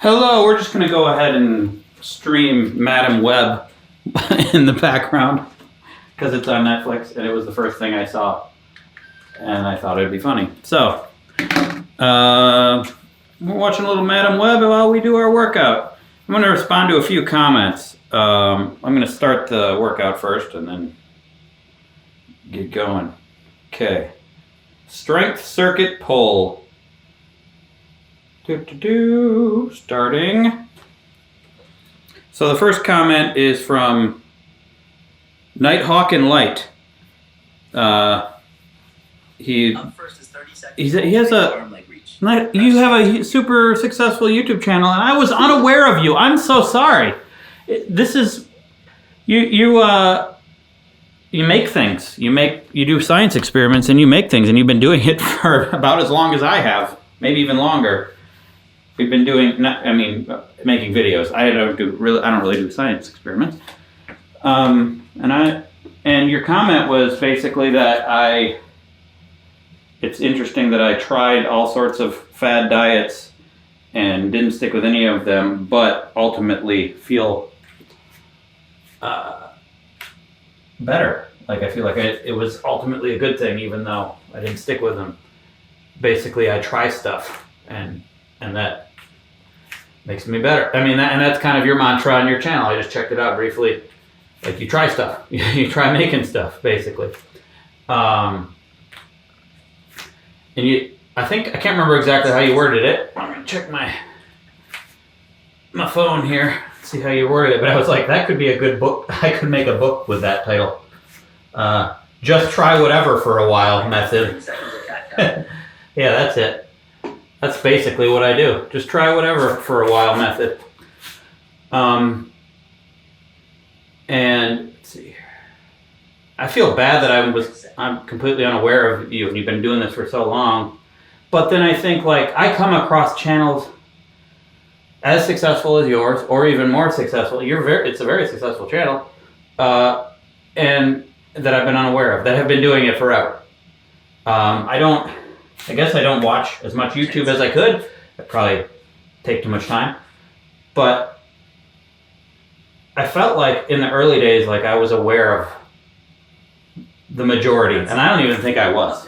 Hello, we're just going to go ahead and stream Madam Web in the background because it's on Netflix and it was the first thing I saw and I thought it'd be funny. So, we're watching a little Madam Web while we do our workout. I'm going to respond to a few comments. I'm going to start the workout first and then get going. Okay. Strength circuit pull. Starting. So the first comment is from Nighthawk and Light. He has a. You have a super successful YouTube channel, and I was unaware of you. I'm so sorry. This is you make things. You do science experiments, and you make things, and you've been doing it for about as long as I have, maybe even longer. We've been doing, making videos. I don't really do science experiments. And your comment was basically that it's interesting that I tried all sorts of fad diets and didn't stick with any of them, but ultimately feel better. Like I feel like it was ultimately a good thing, even though I didn't stick with them. Basically, I try stuff, and that makes me better. And that's kind of your mantra on your channel. I just checked it out briefly. Like, you try stuff. You try making stuff, basically. I can't remember exactly how you worded it. I'm gonna check my phone here, see how you worded it. But I was like, that could be a good book. I could make a book with that title. Just try whatever for a while method. Yeah, that's it. That's basically what I do. Just try whatever for a while method. And let's see here. I feel bad that I'm completely unaware of you and you've been doing this for so long. But then I think, like, I come across channels as successful as yours or even more successful. It's a very successful channel. And that I've been unaware of, that have been doing it forever. I guess I don't watch as much YouTube as I could. It'd probably take too much time. But I felt like in the early days, like I was aware of the majority, and I don't even think I was.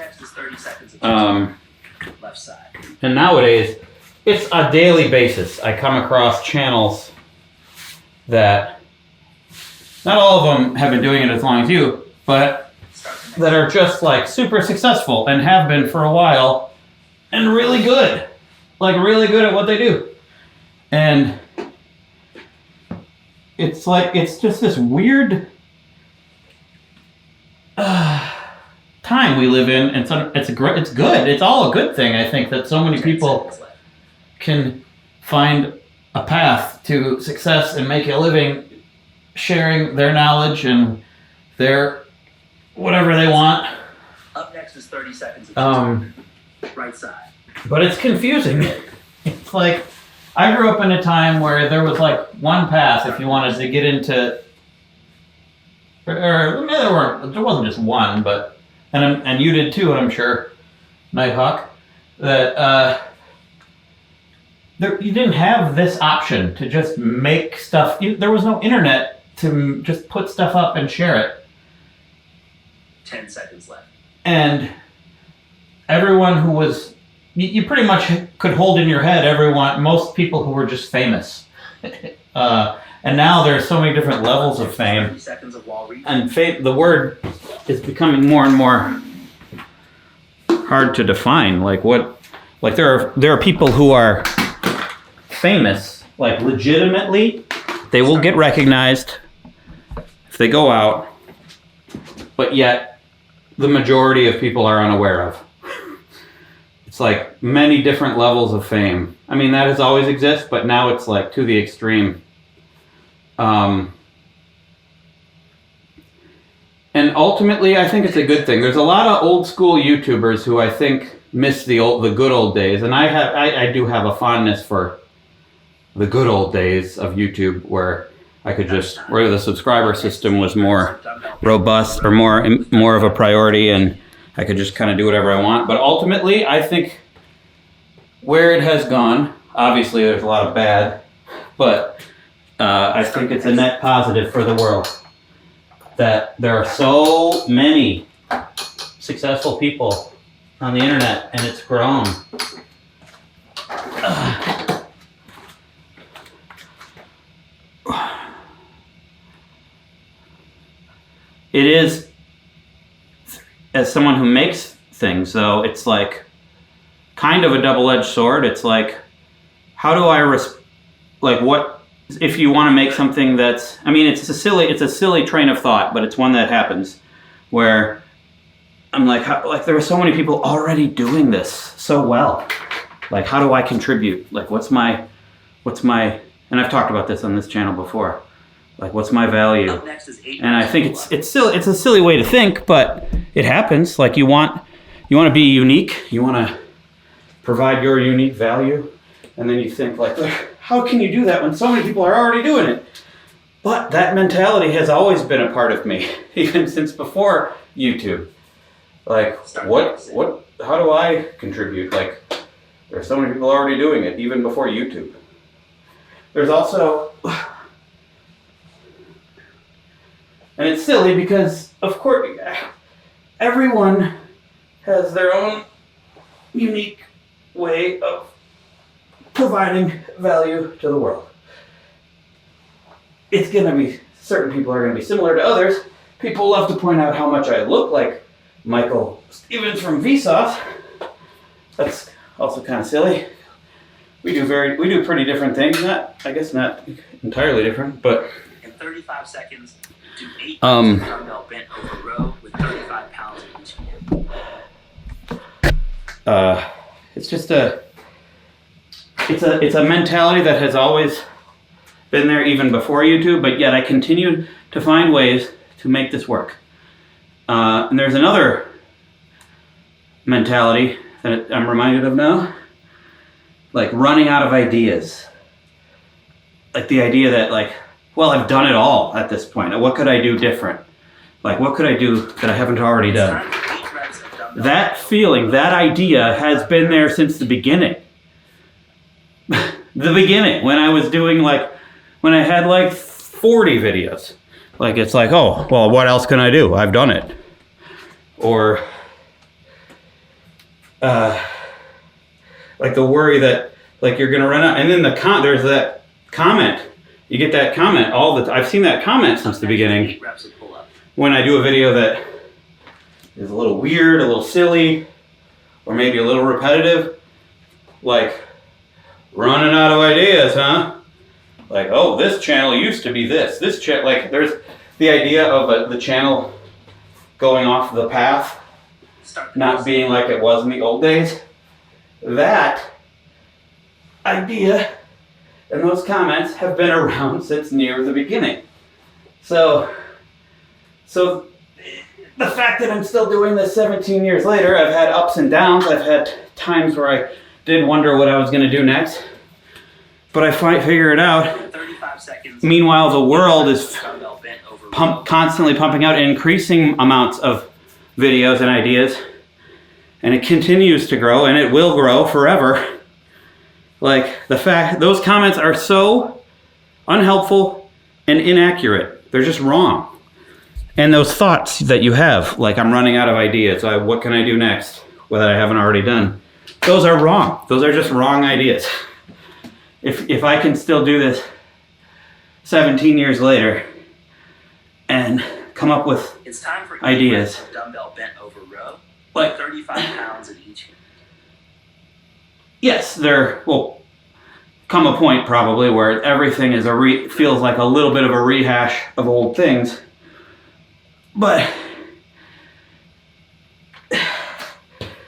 Left side. And nowadays, it's a daily basis. I come across channels that, not all of them have been doing it as long as you, but that are just like super successful and have been for a while and really good. Like really good at what they do. And it's like, it's just this weird time we live in, and so it's good. It's all a good thing, I think, that so many people can find a path to success and make a living sharing their knowledge and their whatever they want. Up next is 30 seconds. Right side. But it's confusing. It's like, I grew up in a time where there was like one path if you wanted to get into, there wasn't just one, but, and you did too, I'm sure, Nighthawk, that you didn't have this option to just make stuff. There was no internet to just put stuff up and share it. 10 seconds left. And everyone who was, you pretty much could hold in your head most people who were just famous. And now there's so many different levels of fame. And the word is becoming more and more hard to define. Like there are people who are famous, like legitimately, they will get recognized if they go out, but yet the majority of people are unaware of. It's like many different levels of fame. I mean, that has always existed, but now it's like to the extreme. And ultimately, I think it's a good thing. There's a lot of old school YouTubers who I think miss the good old days, and I do have a fondness for the good old days of YouTube where where the subscriber system was more robust or more of a priority, and I could just kind of do whatever I want. But ultimately, I think where it has gone, Obviously, there's a lot of bad, but I think it's a net positive for the world that there are so many successful people on the internet, and it's grown. It is, as someone who makes things, though, it's like kind of a double-edged sword. It's like, how do I like what if you want to make something that's, I mean, it's a silly train of thought, but it's one that happens where I'm like, there are so many people already doing this so well. Like, how do I contribute? Like, what's my, and I've talked about this on this channel before. Like, what's my value? And I think it's a silly way to think, but it happens. Like, you want to be unique. You want to provide your unique value, and then you think like, how can you do that when so many people are already doing it? But that mentality has always been a part of me, even since before YouTube. Like, how do I contribute? Like, there are so many people already doing it, even before YouTube. There's also, and it's silly because, of course, everyone has their own unique way of providing value to the world. It's going to be, certain people are going to be similar to others. People love to point out how much I look like Michael Stevens from Vsauce. That's also kind of silly. We do pretty different things. I guess not entirely different, but in 35 seconds, do 8 dumbbell bent over row with 35 pounds in each hand. It's just it's a mentality that has always been there even before YouTube, but yet I continue to find ways to make this work. And there's another mentality that I'm reminded of now, like running out of ideas. Like the idea that, like, well, I've done it all at this point. What could I do different? Like, what could I do that I haven't already done? That feeling, that idea has been there since the beginning. The beginning, when I was doing when I had 40 videos. Like, it's like, oh, well, what else can I do? I've done it. Or, like the worry that, you're gonna run out. And then there's that comment. You get that comment all the time. I've seen that comment since the beginning. When I do a video that is a little weird, a little silly, or maybe a little repetitive, like, running out of ideas, huh? Like, oh, this channel used to be this. This channel, there's the idea of the channel going off the path, not being like it was in the old days. That idea and those comments have been around since near the beginning. So the fact that I'm still doing this 17 years later, I've had ups and downs. I've had times where I did wonder what I was going to do next, but I figure it out. 35 seconds. Meanwhile, the world is constantly pumping out increasing amounts of videos and ideas, and it continues to grow, and it will grow forever. Like, the fact, those comments are so unhelpful and inaccurate. They're just wrong. And those thoughts that you have, like, I'm running out of ideas, what can I do next that I haven't already done? Those are wrong. Those are just wrong ideas. If I can still do this 17 years later and come up with it's time for ideas. Dumbbell bent over row, like 35 pounds in each hand. Yes, there will come a point probably where everything is feels like a little bit of a rehash of old things. But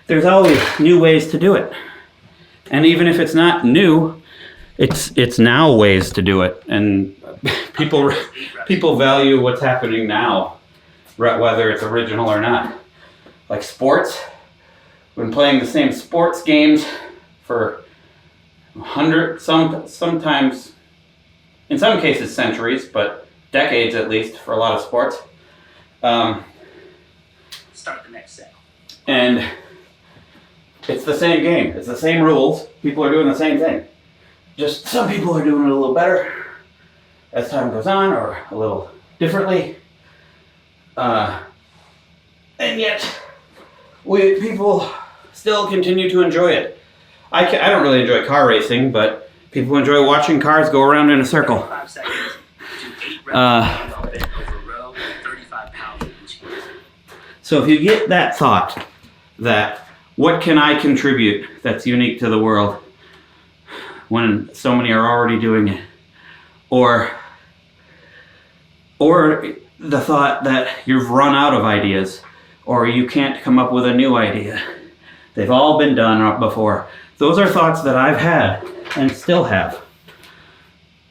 there's always new ways to do it. And even if it's not new, it's now ways to do it. And people value what's happening now, whether it's original or not. Like sports, when playing the same sports games for sometimes, in some cases centuries, but decades at least for a lot of sports. Start the next set. And it's the same game. It's the same rules. People are doing the same thing. Just some people are doing it a little better as time goes on, or a little differently. And yet, people still continue to enjoy it. I don't really enjoy car racing, but people enjoy watching cars go around in a circle. 5 seconds. Do 8 reps of dumbbell bent over row with 35 pounds each. So if you get that thought that what can I contribute that's unique to the world when so many are already doing it, or the thought that you've run out of ideas, or you can't come up with a new idea. They've all been done before. Those are thoughts that I've had and still have.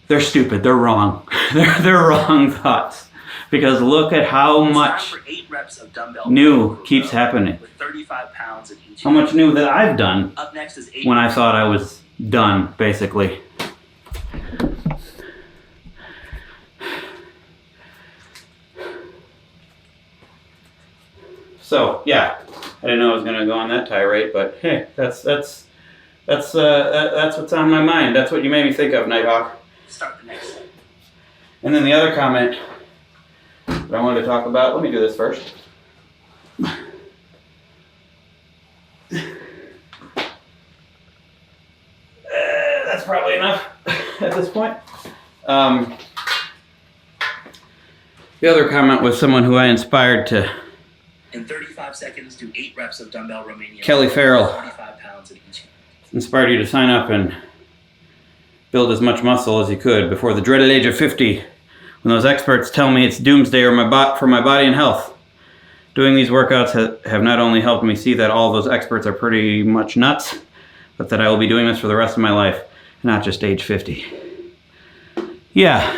They're stupid. They're wrong. They're wrong thoughts. Because look at how much new keeps happening. With 35 pounds in each. How much new that I've done Up next is 8 when I thought I was done, basically. So yeah, I didn't know I was going to go on that tirade, but hey, that's what's on my mind. That's what you made me think of, Nighthawk. Start the next. And then the other comment that I wanted to talk about. Let me do this first. That's probably enough at this point. The other comment was someone who I inspired to. In 35 seconds, do 8 reps of dumbbell Romanian. Kelly Farrell. 45 pounds in each. Inspired you to sign up and build as much muscle as you could before the dreaded age of 50, when those experts tell me it's doomsday for my body and health. Doing these workouts have not only helped me see that all those experts are pretty much nuts, but that I will be doing this for the rest of my life, not just age 50. Yeah.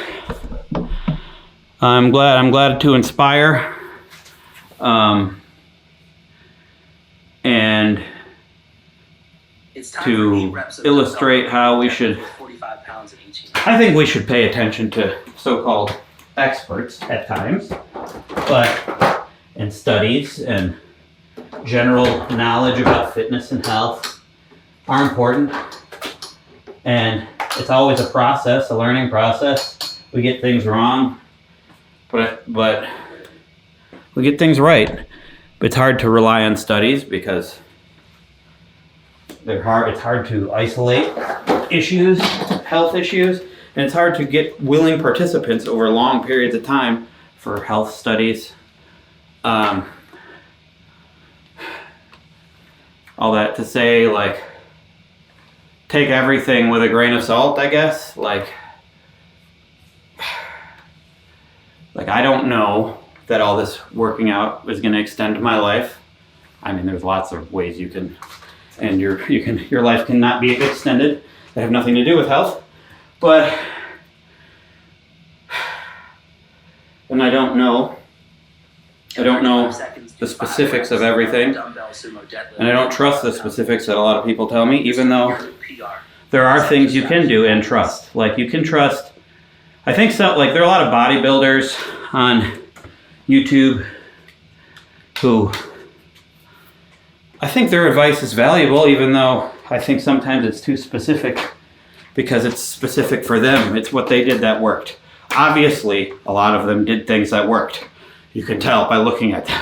I'm glad to inspire. And to illustrate how we should, 45 pounds in each. I think we should pay attention to so-called experts at times, but in studies and general knowledge about fitness and health are important. And it's always a process, a learning process. We get things wrong, but we get things right. But it's hard to rely on studies because they're hard. It's hard to isolate issues, health issues, and it's hard to get willing participants over long periods of time for health studies. All that to say, like, take everything with a grain of salt, I guess. Like I don't know that all this working out is going to extend my life. I mean, there's lots of ways you can, and your life cannot be extended that have nothing to do with health. But, and I don't know the specifics of everything, and I don't trust the specifics that a lot of people tell me, even though there are things you can do and trust. Like, you can trust, I think so, like, there are a lot of bodybuilders on YouTube who, I think their advice is valuable, even though I think sometimes it's too specific because it's specific for them. It's what they did that worked. Obviously, a lot of them did things that worked. You can tell by looking at them.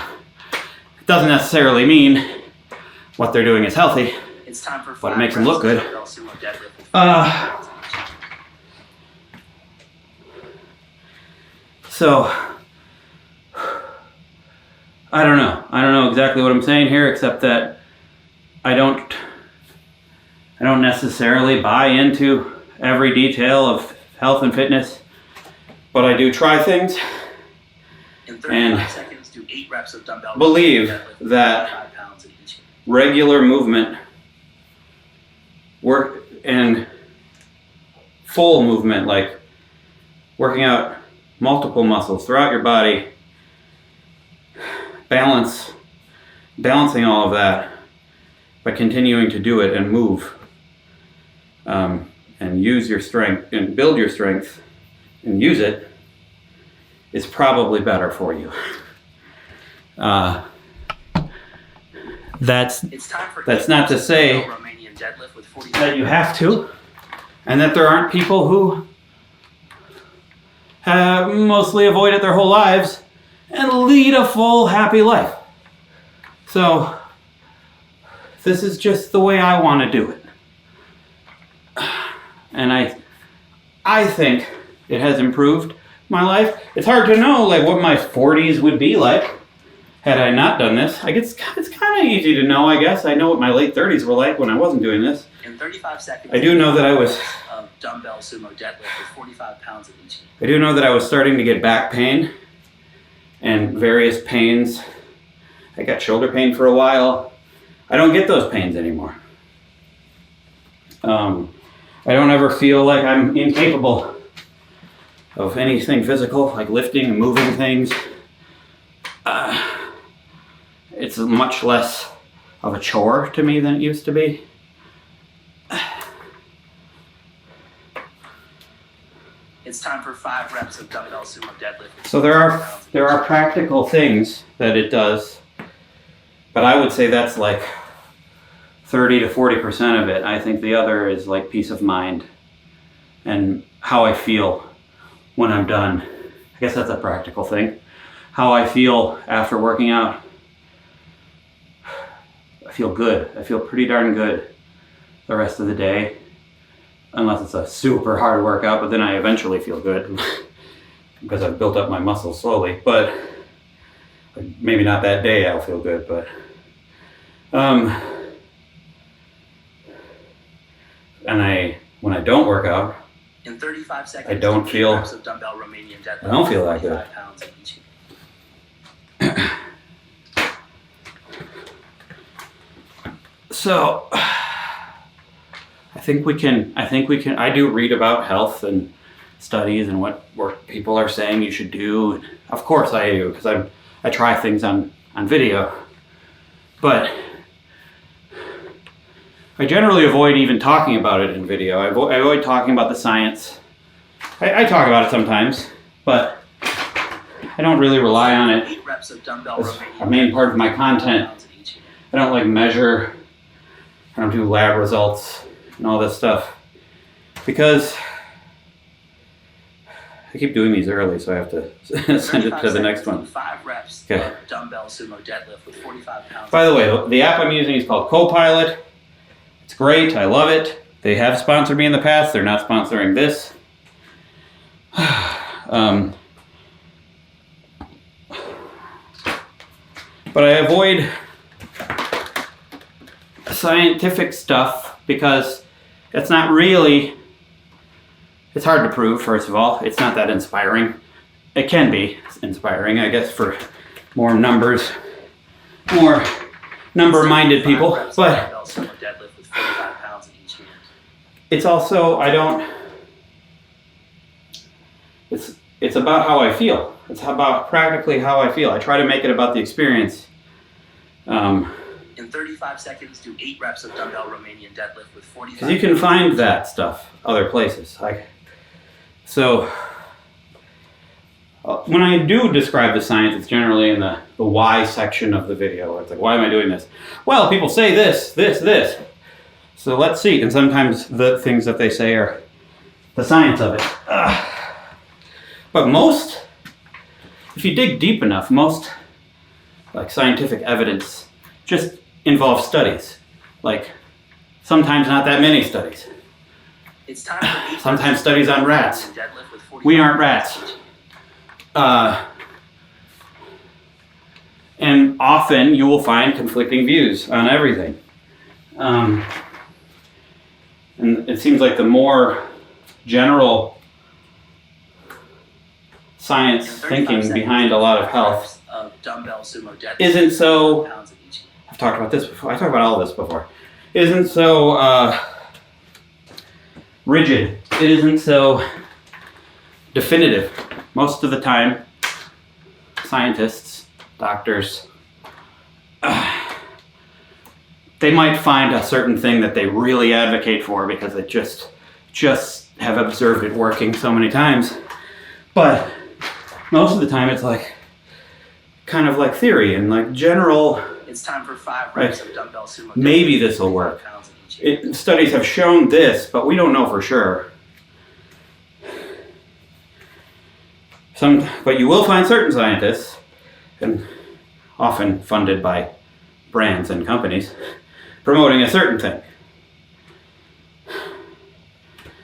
It doesn't necessarily mean what they're doing is healthy, but it makes them look good. So, I don't know exactly what I'm saying here, except that I don't necessarily buy into every detail of health and fitness, but I do try things and believe that regular movement, work, and full movement, like working out multiple muscles throughout your body, balancing all of that by continuing to do it and move, and use your strength and build your strength and use it, is probably better for you. That's not to say that you have to, and that there aren't people who have mostly avoided their whole lives and lead a full, happy life. So this is just the way I want to do it. And I think it has improved my life. It's hard to know like what my 40s would be like had I not done this. Like it's kind of easy to know, I guess. I know what my late 30s were like when I wasn't doing this. In 35 seconds, I do know that I was dumbbell sumo deadlift with 45 pounds of each. I do know that I was starting to get back pain and various pains. I got shoulder pain for a while. I don't get those pains anymore. I don't ever feel like I'm incapable of anything physical, like lifting and moving things. It's much less of a chore to me than it used to be. It's time for 5 reps of dumbbell sumo deadlift. So there are practical things that it does, but I would say that's like 30 to 40% of it. I think the other is like peace of mind and how I feel when I'm done. I guess that's a practical thing. How I feel after working out. I feel good. I feel pretty darn good the rest of the day. Unless it's a super hard workout, but then I eventually feel good because I've built up my muscles slowly. But maybe not that day I'll feel good, but and when I don't work out, in 35 seconds, I don't feel reps of dumbbell Romanian deadlift. I don't feel that good. 45 pounds of each. So I think we can, I do read about health and studies and what people are saying you should do. And of course I do, because I try things on video. But I generally avoid even talking about it in video. I avoid talking about the science. I talk about it sometimes, but I don't really rely on it 8 reps of dumbbell as Romanian a main part of my content. pounds of each. I don't like measure, I don't do lab results and all this stuff because I keep doing these early, so I have to send it to the next one. 5 reps Okay. of dumbbell sumo deadlift with 45 pounds. By the way, the app I'm using is called Copilot. It's great, I love it. They have sponsored me in the past, they're not sponsoring this. But I avoid scientific stuff because it's not really, it's hard to prove, first of all. It's not that inspiring. It can be inspiring, I guess, for more number-minded people, but Dumbbell sumo deadlift with 45 pounds in each hand. it's also, it's about how I feel. It's about practically how I feel. I try to make it about the experience. In 35 seconds, do 8 reps of dumbbell Romanian deadlift with 45. Because you can find that stuff other places. When I do describe the science, it's generally in the why section of the video. It's like, why am I doing this? Well, people say this. So let's see. And sometimes the things that they say are the science of it. But most, if you dig deep enough, most like scientific evidence just involves studies. Like sometimes not that many studies. It's time for 8 Sometimes studies on rats. deadlift with 45 We aren't pounds rats. each. And often you will find conflicting views on everything. And it seems like the more general science In 35 thinking seconds, behind a lot of 5 health reps of dumbbell sumo deadlift isn't with so, 45 pounds of each. I've talked about this before, I talked about all this before, isn't so rigid, it isn't so definitive. Most of the time, scientists, doctors, they might find a certain thing that they really advocate for because they just have observed it working so many times. But most of the time it's like kind of like theory and like general, It's time for 5 reps of dumbbell sumo. maybe deadlift with this will 45 work. pounds of each. studies have shown this, but we don't know for sure. But you will find certain scientists, and often funded by brands and companies, promoting a certain thing.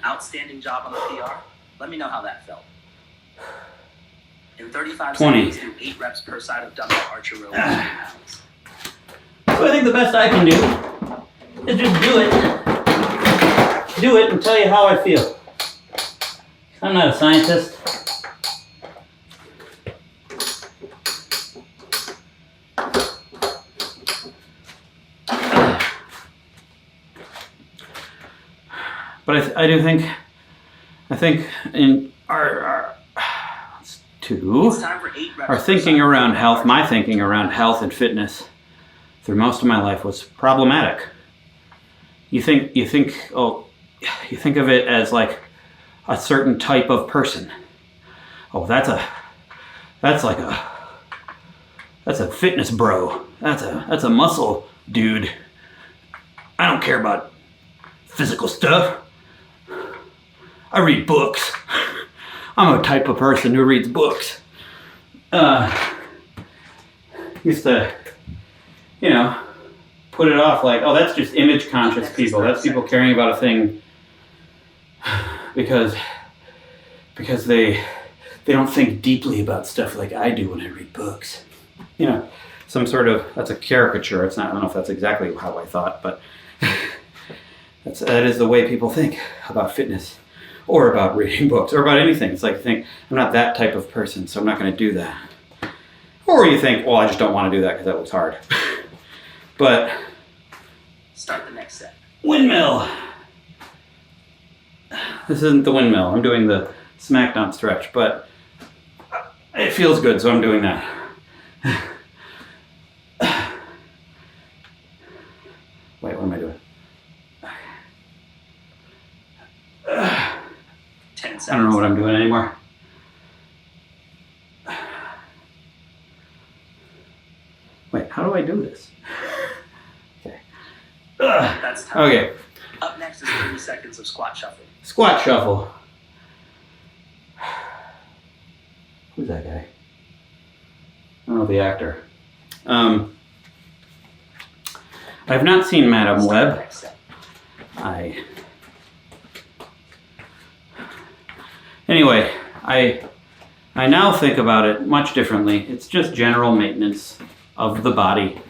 Outstanding job on the PR. Let me know how that felt. In 35 20. seconds, do 8 reps per side of dumbbell archer row with 20 pounds. So I think the best I can do is just do it. Do it and tell you how I feel. I'm not a scientist. But I do think, in our It's time for 8 reps our per thinking side of around dumbbell health, archer my row. thinking around health and fitness through most of my life was problematic. You think of it as like a certain type of person. Oh, that's a fitness bro. That's a muscle dude. I don't care about physical stuff. I read books. I'm a type of person who reads books. Used to, put it off like, oh, that's just image conscious people. That's people caring about a thing because they don't think deeply about stuff like I do when I read books. Some sort of, that's a caricature. It's not, I don't know if that's exactly how I thought, but that is the way people think about fitness or about reading books or about anything. It's like you think, I'm not that type of person, so I'm not going to do that. Or you think, well, I just don't want to do that because that looks hard. But Start the next set. windmill. This isn't the windmill. I'm doing the smackdown stretch, but it feels good, so I'm doing that. Wait, what am I doing? 10 seconds. I don't know what I'm doing anymore. Wait, how do I do this? Okay. That's time. Okay. Up next is 30 seconds of squat shuffle. Squat shuffle. Who's that guy? I don't know the actor. I've not seen Madam Start the Web. next set. Anyway, I now think about it much differently. It's just general maintenance of the body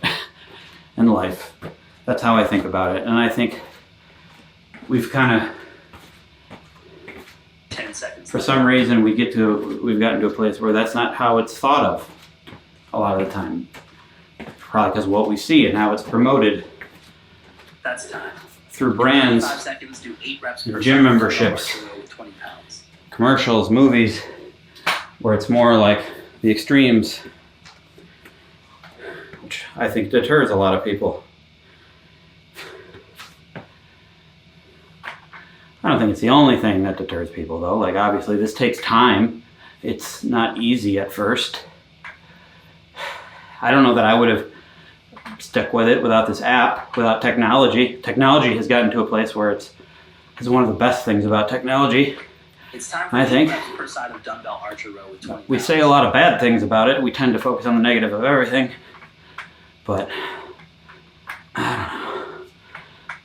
and life. That's how I think about it. And I think we've kind of, 10 seconds. for some reason, we've gotten to a place where that's not how it's thought of a lot of the time. Probably because of what we see and how it's promoted That's time. through brands, 5 seconds, do 8 reps per gym side of memberships. dumbbell archer row with 20 pounds. commercials, movies, where it's more like the extremes, which I think deters a lot of people. I don't think it's the only thing that deters people, though. Like, obviously, this takes time. It's not easy at first. I don't know that I would have stuck with it without this app, without technology. Technology has gotten to a place where it's one of the best things about technology. It's time for I 8 think. reps per side of dumbbell archer row with 20 We pounds. say a lot of bad things about it. We tend to focus on the negative of everything. But, I don't know.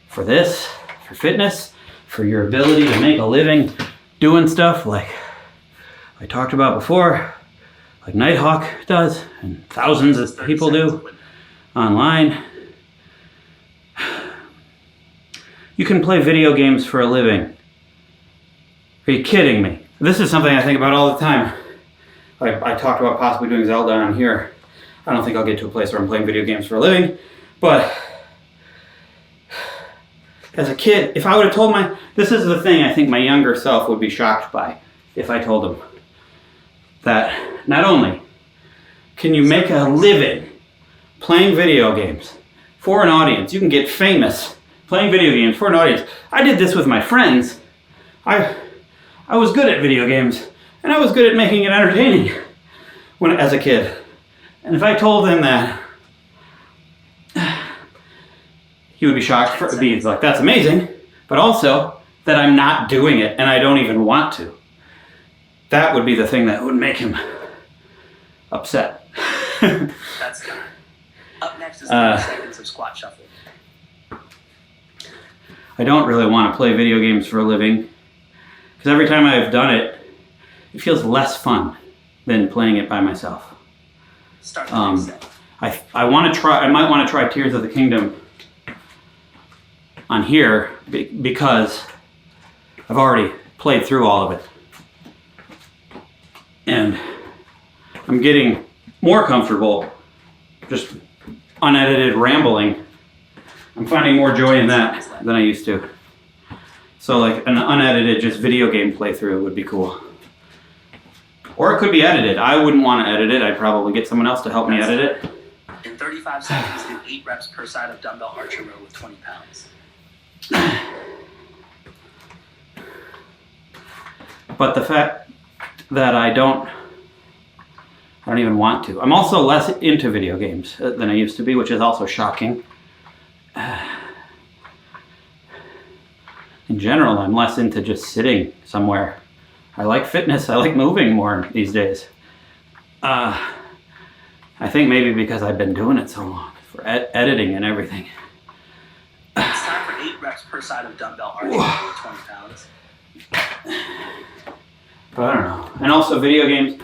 For this, for fitness, for your ability to make a living doing stuff like I talked about before, like Nighthawk does, and thousands of 30 people seconds do of windmill. online. You can play video games for a living. Are you kidding me? This is something I think about all the time. I talked about possibly doing Zelda on here. I don't think I'll get to a place where I'm playing video games for a living, but as a kid, if I would have told this is the thing I think my younger self would be shocked by if I told him that not only can you make a living playing video games for an audience, you can get famous playing video games for an audience. I did this with my friends. I was good at video games, and I was good at making it entertaining as a kid. And if I told them that he would be shocked. Be like, that's amazing, but also that I'm not doing it and I don't even want to. That would be the thing that would make him upset. That's good. Up next is 30 seconds of squat shuffle. I don't really want to play video games for a living because every time I've done it, it feels less fun than playing it by myself. Start the next set. I want to try. I might want to try Tears of the Kingdom on here because I've already played through all of it, and I'm getting more comfortable just unedited rambling. I'm finding more joy in that than I used to. So like an unedited just video game playthrough would be cool. Or it could be edited. I wouldn't want to edit it. I'd probably get someone else to help me edit it. In 35 seconds, do 8 reps per side of dumbbell archer row with 20 pounds. But the fact that I don't even want to. I'm also less into video games than I used to be, which is also shocking. In general, I'm less into just sitting somewhere. I like fitness. I like moving more these days. I think maybe because I've been doing it so long for editing and everything. It's time for 8 reps per side of dumbbell archer row with 20 pounds. But I don't know. And also video games.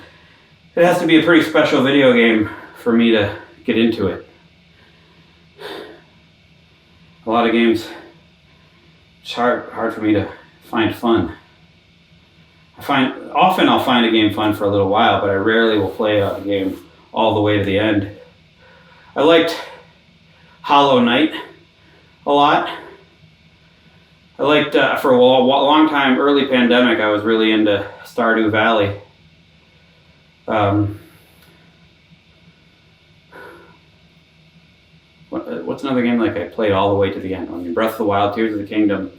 It has to be a pretty special video game for me to get into it. A lot of games, it's hard for me to find fun. Often I'll find a game fun for a little while, but I rarely will play a game all the way to the end. I liked Hollow Knight a lot. I liked, for a long time, early pandemic, I was really into Stardew Valley. What's another game like I played all the way to the end? I mean, Breath of the Wild, Tears of the Kingdom.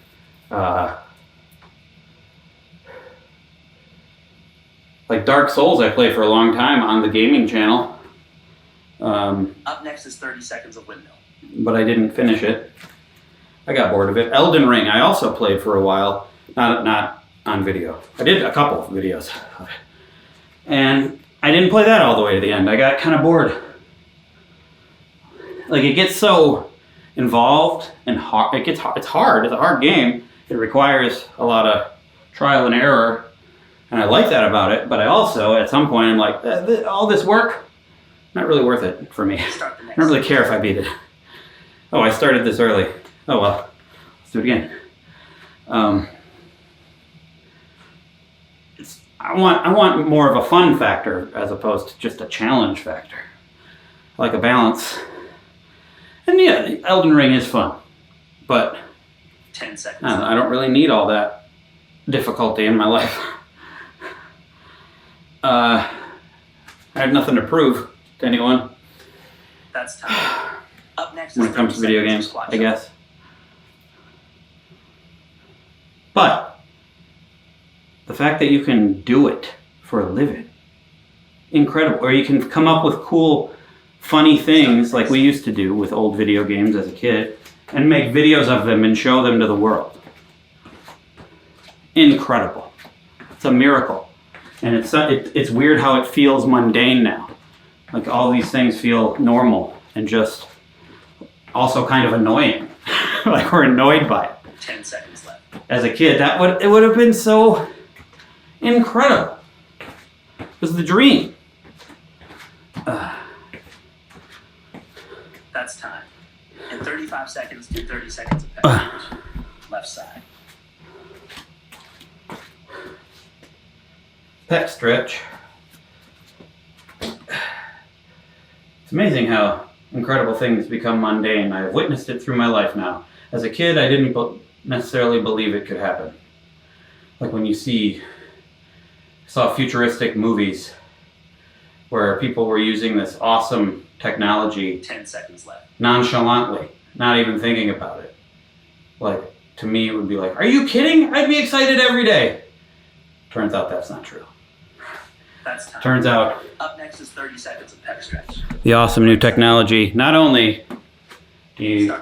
Like Dark Souls, I played for a long time on the gaming channel. Up next is 30 seconds of windmill. But I didn't finish it. I got bored of it. Elden Ring, I also played for a while, not on video. I did a couple of videos of it. And I didn't play that all the way to the end. I got kind of bored. Like, it gets so involved and hard. It's hard. It's a hard game. It requires a lot of trial and error. And I like that about it. But I also, at some point, I'm like, all this work, not really worth it for me. I don't really care if I beat it. Oh, I started this early. Oh well, let's do it again. I want more of a fun factor as opposed to just a challenge factor. I like a balance. And yeah, Elden Ring is fun, but 10 seconds. I don't really need all that difficulty in my life. I have nothing to prove to anyone. That's time. Up next when it comes to video games, I guess. But the fact that you can do it for a living, incredible. Or you can come up with cool, funny things like we used to do with old video games as a kid and make videos of them and show them to the world. Incredible. It's a miracle. And it's weird how it feels mundane now. Like all these things feel normal and just also kind of annoying. Like we're annoyed by it. 10 seconds left. As a kid, it would have been so incredible. It was the dream. That's time. In 35 seconds, do 30 seconds of pec stretch. Left side. Pec stretch. It's amazing how incredible things become mundane. I've witnessed it through my life now. As a kid, I didn't necessarily believe it could happen. Like when you saw futuristic movies where people were using this awesome technology 10 seconds left. Nonchalantly, not even thinking about it. Like, to me, it would be like, are you kidding? I'd be excited every day. Turns out that's not true. That's time. Turns out, up next is 30 seconds of pec stretch. the awesome new technology not only You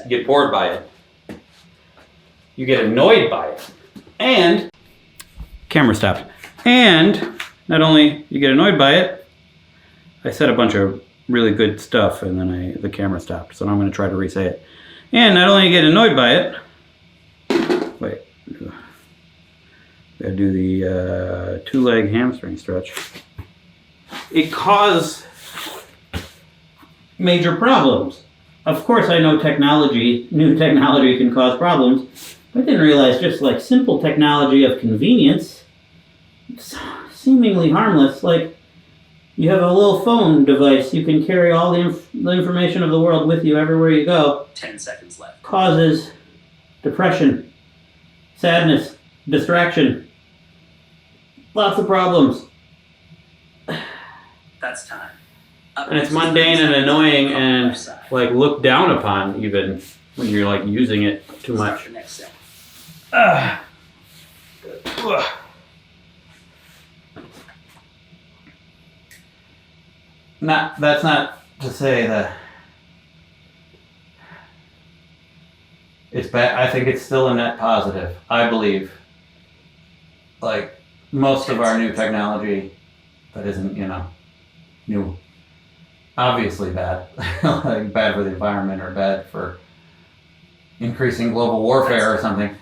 get bored by it. You get annoyed by it. And camera stopped. And not only you get annoyed by it, I said a bunch of really good stuff and then the camera stopped. So now I'm going to try to re-say it. And not only you get annoyed by it, wait, gotta do the two-leg hamstring stretch. It caused major problems. Of course I know new technology can cause problems. I didn't realize just like simple technology of convenience, seemingly harmless, like you have a little phone device, you can carry all the information of the world with you everywhere you go. 10 seconds left. Causes depression, sadness, distraction, lots of problems. That's time. And it's mundane and annoying and like looked down upon even when you're like using it too much. That's not to say that it's bad. I think it's still a net positive. I believe like most of our new technology that isn't, new, obviously bad, like bad for the environment or bad for increasing global warfare or something.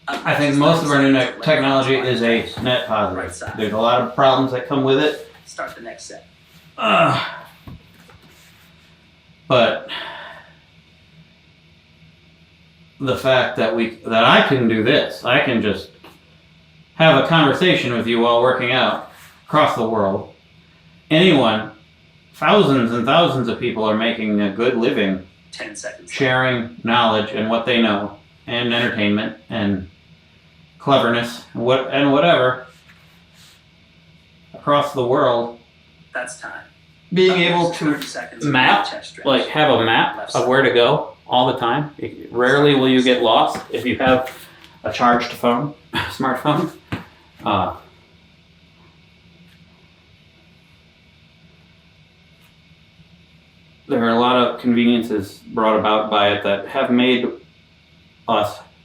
I think most of our new technology is a net positive. There's a lot of problems that come with it. Start the next set. But the fact that I can do this, I can just have a conversation with you while working out across the world. Anyone, thousands and thousands of people are making a good living 10 seconds sharing knowledge and what they know and entertainment and cleverness and whatever across the world. That's time. Being able to map, like have a map of where to go all the time. Rarely will you get lost if you have a charged phone, smartphone. There are a lot of conveniences brought about by it that have made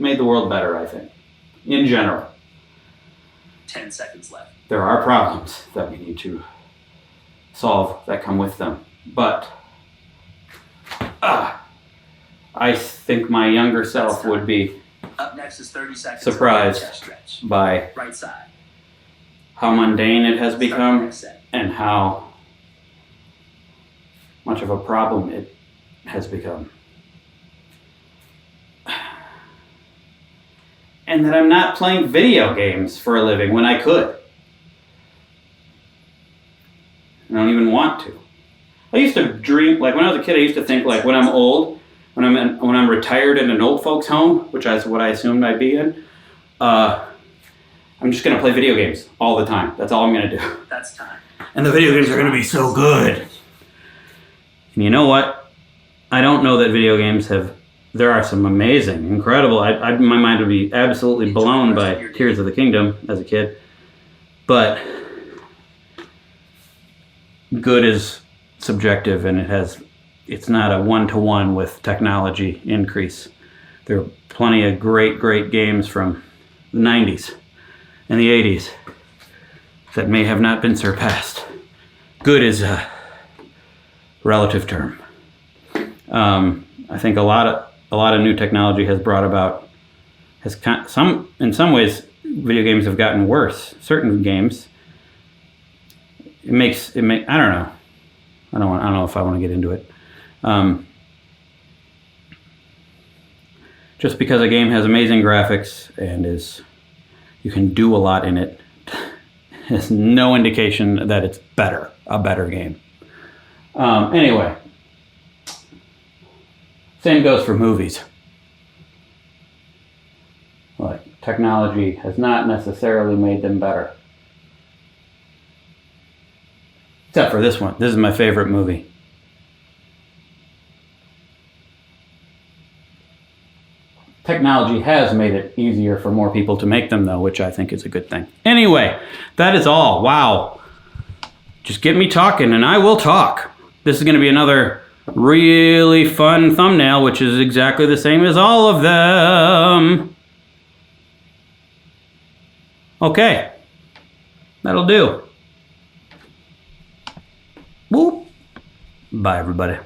the world better, I think, in general. 10 seconds left. There are problems that we need to solve that come with them. But I think my younger self would be up next is 30 seconds surprised by right side. How mundane it has become and how much of a problem it has become. And that I'm not playing video games for a living when I could. I don't even want to. I used to dream, like when I was a kid, I used to think like when I'm old, when I'm retired in an old folks home, which is what I assumed I'd be in, I'm just gonna play video games all the time. That's all I'm gonna do. That's time. And the video games are gonna be so good. And you know what? I don't know that video games there are some amazing, incredible, my mind would be absolutely blown by Tears of the Kingdom as a kid. But good is subjective and it's not a one-to-one with technology increase. There are plenty of great games from the 90s and the 80s that may have not been surpassed. Good is a relative term. I think a lot of new technology has brought about, in some ways, video games have gotten worse. Certain games, I don't know. I don't know if I want to get into it. Just because a game has amazing graphics and you can do a lot in it, is no indication that it's a better game. Anyway, same goes for movies. Like, technology has not necessarily made them better. Except for this one. This is my favorite movie. Technology has made it easier for more people to make them, though, which I think is a good thing. Anyway, that is all. Wow. Just get me talking, and I will talk. This is going to be another really fun thumbnail, which is exactly the same as all of them. Okay, that'll do. Whoop. Bye, everybody.